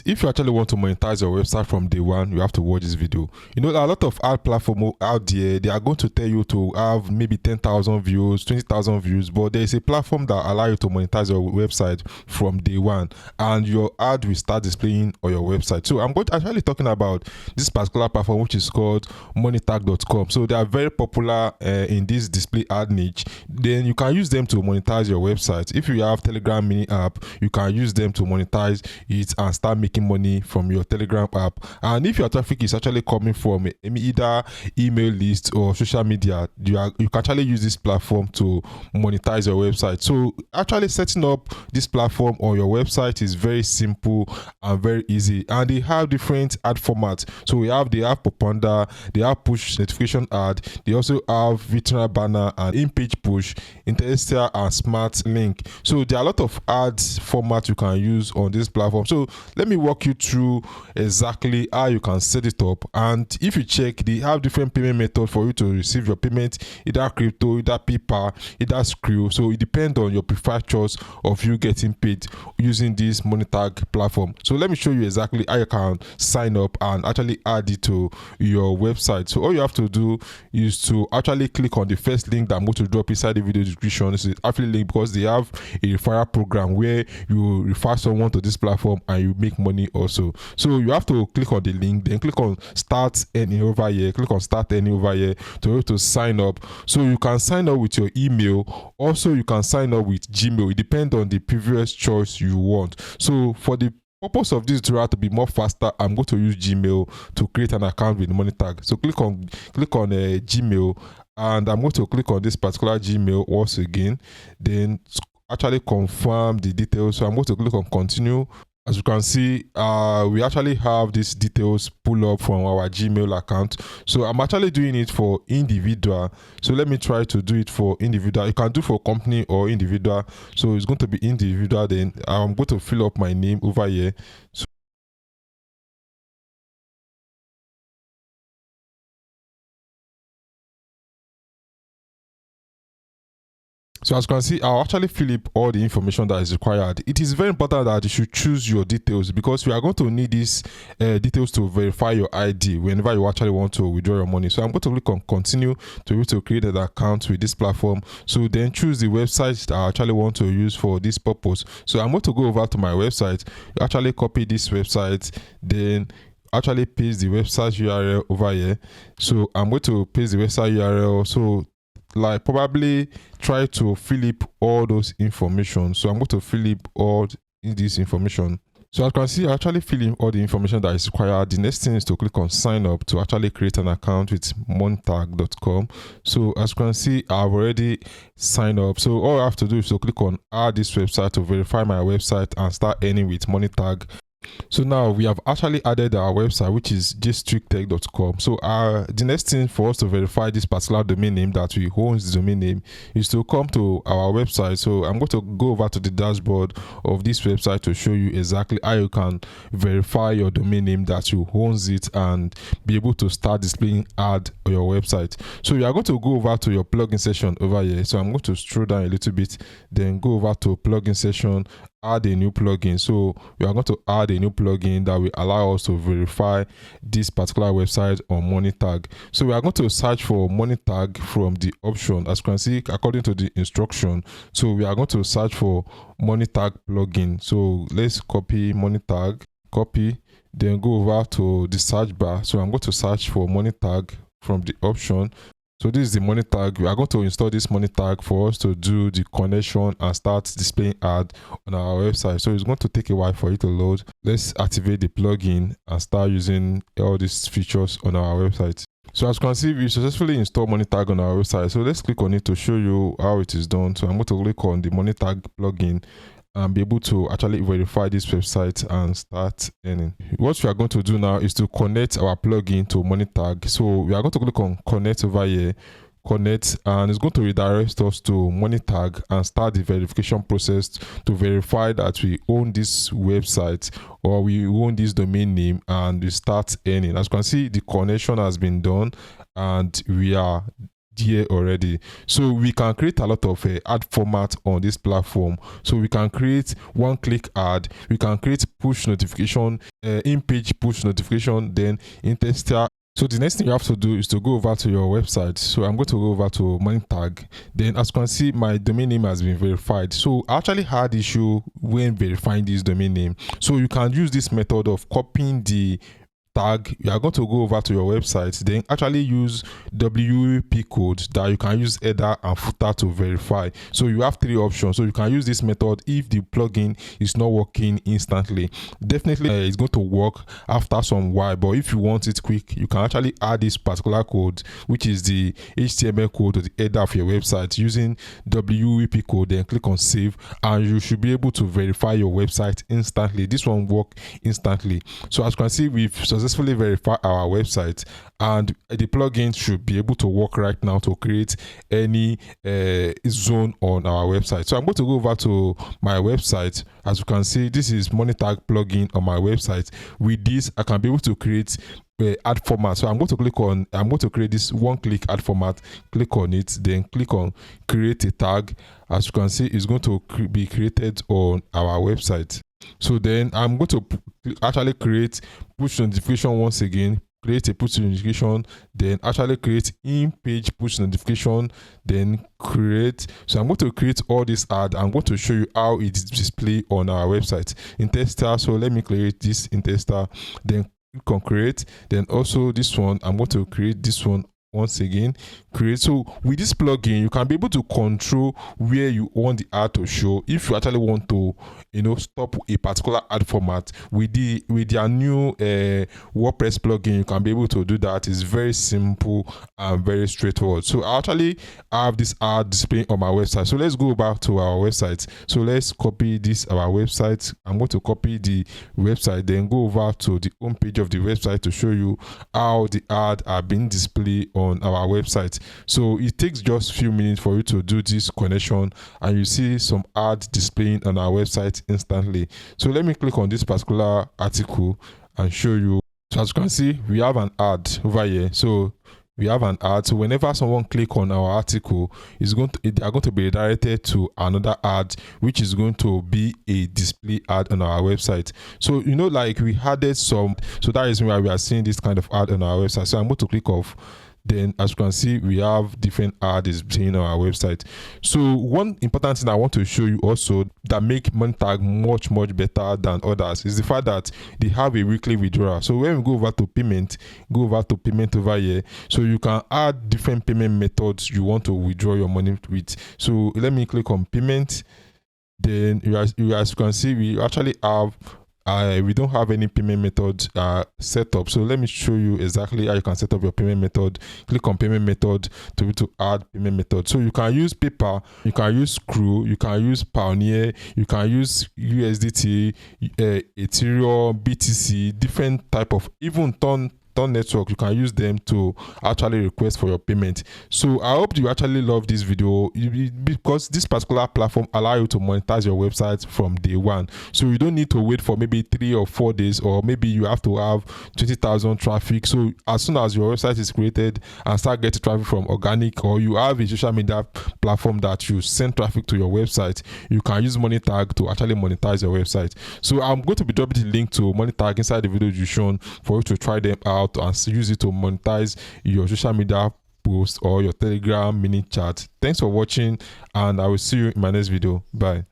guys, if you actually want to monetize your website from day one, you have to watch this video. You know, a lot of ad platforms out there, they are going to tell you to have maybe 10,000 views, 20,000 views, but there is a platform that allows you to monetize your website from day one, and your ad will start displaying on your website. So I'm going to actually talking about this particular platform, which is called Monetag.com. So they are very popular in this display ad niche. Then you can use them to monetize your website. If you have Telegram mini app, you can use them to monetize it and start making money from your Telegram app. And if your traffic is actually coming from either email list or social media, you can actually use this platform to monetize your website. So actually setting up this platform on your website is very simple and very easy, and they have different ad formats. So they have Popanda, they have push notification ad, they also have vitrine banner and in-page push, interstitial and smart link. So there are a lot of ads formats you can use on this platform. So let me walk you through exactly how you can set it up. And if you check, they have different payment methods for you to receive your payment, either crypto, either PayPal, either Skrill. So it depends on your preferred choice of you getting paid using this Monetag platform. So let me show you exactly how you can sign up and actually add it to your website. So all you have to do is to actually click on the first link that I'm going to drop inside the video description. This is affiliate link, because they have a referral program where you refer someone to this platform and you make money also. So you have to click on the link, then click on start earning over here, click on start earning over here to sign up. So you can sign up with your email, also you can sign up with Gmail. It depends on the previous choice you want. So for the purpose of this tutorial to be more faster, I'm going to use Gmail to create an account with Monetag. So click on Gmail, and I'm going to click on this particular Gmail once again, then actually confirm the details. So I'm going to click on continue. As you can see, we actually have these details pull up from our Gmail account. So I'm actually doing it for individual. So let me try to do it for individual. You can do for company or individual. So it's going to be individual. Then I'm going to fill up my name over here. So as you can see, I'll actually fill up all the information that is required. It is very important that you should choose your details, because we are going to need these details to verify your ID whenever you actually want to withdraw your money. So I'm going to click on continue to be able to create an account with this platform. So then choose the website that I actually want to use for this purpose. So I'm going to go over to my website, actually copy this website, then actually paste the website URL over here. So I'm going to paste the website URL. So like probably try to fill up all those information. So I'm going to fill up all this information. So as you can see, I actually fill in all the information that is required. The next thing is to click on sign up to actually create an account with Monetag.com. So as you can see, I've already signed up. So all I have to do is to click on add this website to verify my website and start earning with Monetag. So now we have actually added our website, which is jstricttech.com. So the next thing for us to verify this particular domain name that we own the domain name is to come to our website. So I'm going to go over to the dashboard of this website to show you exactly how you can verify your domain name that you owns it and be able to start displaying ad on your website. So you are going to go over to your plugin section over here. So I'm going to scroll down a little bit, then go over to plugin section, add a new plugin. So we are going to add a new plugin that will allow us to verify this particular website on Monetag. So we are going to search for Monetag from the option, as you can see, according to the instruction. So we are going to search for Monetag plugin. So let's copy Monetag, copy, then go over to the search bar. So I'm going to search for Monetag from the option. So this is the Monetag. We are going to install this Monetag for us to do the connection and start displaying ad on our website. So it's going to take a while for it to load. Let's activate the plugin and start using all these features on our website. So as you can see, we successfully installed Monetag on our website. So let's click on it to show you how it is done. So I'm going to click on the Monetag plugin and be able to actually verify this website and start earning. What we are going to do now is to connect our plugin to Monetag. So we are going to click on connect over here, connect, and it's going to redirect us to Monetag and start the verification process to verify that we own this website or we own this domain name, and we start earning. As you can see, the connection has been done and we are there already. So we can create a lot of ad format on this platform. So we can create one click ad, we can create push notification, in-page push notification, then interstitial. So the next thing you have to do is to go over to your website. So I'm going to go over to Monetag. Then as you can see, my domain name has been verified. So I actually had issue when verifying this domain name. So you can use this method of copying the tag. You are going to go over to your website, then actually use WP code that you can use header and footer to verify. So you have 3 options. So you can use this method if the plugin is not working instantly. Definitely it's going to work after some while, but if you want it quick, you can actually add this particular code, which is the HTML code to the header of your website using WP code, then click on save, and you should be able to verify your website instantly. This one work instantly. So as you can see, we've successfully verified our website, and the plugin should be able to work right now to create any zone on our website. So I'm going to go over to my website. As you can see, this is Monetag plugin on my website. With this, I can be able to create ad format. So I'm going to create this one-click ad format. Click on it, then click on create a tag. As you can see, it's going to be created on our website. So then I'm going to actually create push notification once again, create a push notification, then actually create in-page push notification, then create. So I'm going to create all this ad. I'm going to show you how it's displayed on our website in Tester. So let me create this in Tester, then click on create. Then also this one, I'm going to create this one once again, create. So with this plugin, you can be able to control where you want the ad to show. If you actually want to, stop a particular ad format with their new WordPress plugin, you can be able to do that. It's very simple and very straightforward. So I actually have this ad displaying on my website. So let's go back to our website. So let's copy this our website. I'm going to copy the website, then go over to the home page of the website to show you how the ad are being displayed on our website. So it takes just a few minutes for you to do this connection, and you see some ads displaying on our website instantly. So let me click on this particular article and show you. So as you can see, we have an ad over here. So we have an ad. So whenever someone click on our article, they are going to be redirected to another ad, which is going to be a display ad on our website. So like we added some, so that is why we are seeing this kind of ad on our website. So I'm going to click off. Then as you can see, we have different ads being on our website. So one important thing I want to show you also that make Monetag much better than others is the fact that they have a weekly withdrawal. So when we go over to payment, over here. So you can add different payment methods you want to withdraw your money with. So let me click on payment. Then as you can see, we actually have we don't have any payment method set up. So let me show you exactly how you can set up your payment method. Click on payment method to be able to add payment method. So you can use PayPal, you can use Screw, you can use Payoneer, you can use USDT, Ethereum, BTC, different type of, even Ton network. You can use them to actually request for your payment. So I hope you actually love this video, because this particular platform allow you to monetize your website from day one. So you don't need to wait for maybe 3 or 4 days, or maybe you have to have 20,000 traffic. So as soon as your website is created and start getting traffic from organic, or you have a social media platform that you send traffic to your website, you can use Monetag to actually monetize your website. So I'm going to be dropping the link to Monetag inside the video description for you to try them out and use it to monetize your social media post or your Telegram mini chat. Thanks for watching, and I will see you in my next video. Bye.